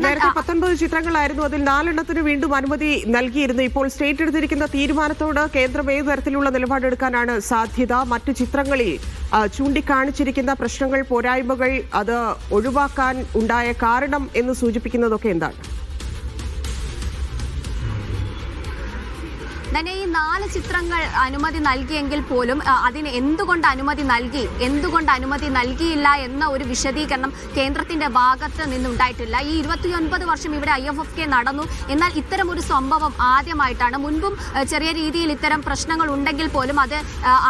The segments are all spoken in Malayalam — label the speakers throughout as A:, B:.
A: നേരത്തെ 19 ചിത്രങ്ങളായിരുന്നു, അതിൽ 4 എണ്ണത്തിന് വീണ്ടും അനുമതി നൽകിയിരുന്നു. ഇപ്പോൾ സ്റ്റേറ്റ് എടുത്തിരിക്കുന്ന തീരുമാനത്തോട് കേന്ദ്രം ഏത് തരത്തിലുള്ള നിലപാടെടുക്കാനാണ് സാധ്യത? മറ്റു ചിത്രങ്ങളിൽ ചൂണ്ടിക്കാണിച്ചിരിക്കുന്ന പ്രശ്നങ്ങൾ, പോരായ്മകൾ, അത് ഒഴിവാക്കാൻ ഉണ്ടായ കാരണം എന്ന് സൂചിപ്പിക്കുന്നതൊക്കെ എന്താണ്?
B: തന്നെ ഈ 4 ചിത്രങ്ങൾ അനുമതി നൽകിയെങ്കിൽ പോലും അതിന് എന്തുകൊണ്ട് അനുമതി നൽകിയില്ല എന്ന ഒരു വിശദീകരണം കേന്ദ്രത്തിന്റെ ഭാഗത്ത് നിന്നുണ്ടായിട്ടില്ല. ഈ 29 വർഷം ഇവിടെ IFFK നടന്നു. എന്നാൽ ഇത്തരം ഒരു സംഭവം ആദ്യമായിട്ടാണ്. മുൻപും ചെറിയ രീതിയിൽ ഇത്തരം പ്രശ്നങ്ങൾ ഉണ്ടെങ്കിൽ പോലും അത്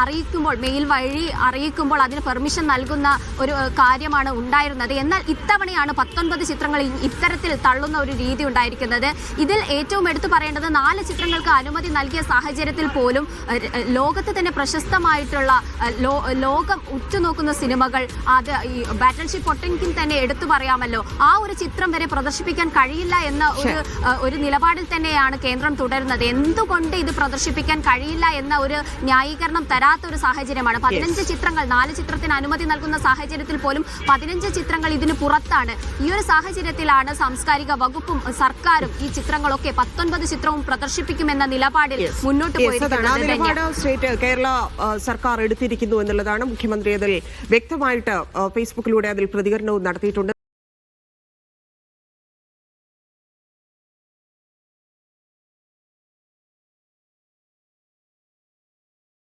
B: അറിയിക്കുമ്പോൾ, മെയിൽ വഴി അറിയിക്കുമ്പോൾ അതിന് പെർമിഷൻ നൽകുന്ന ഒരു കാര്യമാണ് ഉണ്ടായിരുന്നത്. എന്നാൽ ഇത്തവണയാണ് 19 ചിത്രങ്ങൾ ഇത്തരത്തിൽ തള്ളുന്ന ഒരു രീതി ഉണ്ടായിരിക്കുന്നത്. ഇതിൽ ഏറ്റവും എടുത്തു പറയേണ്ടത് 4 ചിത്രങ്ങൾക്ക് അനുമതി നൽകിയ സാഹചര്യത്തിൽ പോലും ലോകത്ത് തന്നെ പ്രശസ്തമായിട്ടുള്ള ലോകം ഉറ്റുനോക്കുന്ന സിനിമകൾ, അത് ഈ ബാറ്റിൽഷിപ്പ് പൊട്ടൻകിൻ തന്നെ എടുത്തു പറയാമല്ലോ, ആ ഒരു ചിത്രം വരെ പ്രദർശിപ്പിക്കാൻ കഴിയില്ല എന്ന ഒരു നിലപാടിൽ തന്നെയാണ് കേന്ദ്രം തുടരുന്നത്. എന്തുകൊണ്ട് ഇത് പ്രദർശിപ്പിക്കാൻ കഴിയില്ല എന്ന ഒരു ന്യായീകരണം തരാത്ത ഒരു സാഹചര്യമാണ്. 15 ചിത്രങ്ങൾ, 4 ചിത്രത്തിന് അനുമതി നൽകുന്ന സാഹചര്യത്തിൽ പോലും 15 ചിത്രങ്ങൾ ഇതിന് പുറത്താണ്. ഈ ഒരു സാഹചര്യത്തിലാണ് സാംസ്കാരിക വകുപ്പും സർക്കാരും ഈ ചിത്രങ്ങളൊക്കെ 19 ചിത്രവും പ്രദർശിപ്പിക്കുമെന്ന നിലപാടിൽ മുന്നോട്ട്
A: പോയിരിക്കുന്നത്. സ്റ്റേറ്റ് കേരള സർക്കാർ എടുത്തിരിക്കുന്നു എന്നുള്ളതാണ്. മുഖ്യമന്ത്രി അതിൽ വ്യക്തമായിട്ട് ഫേസ്ബുക്കിലൂടെ അതിൽ പ്രതികരണവും നടത്തിയിട്ടുണ്ട്.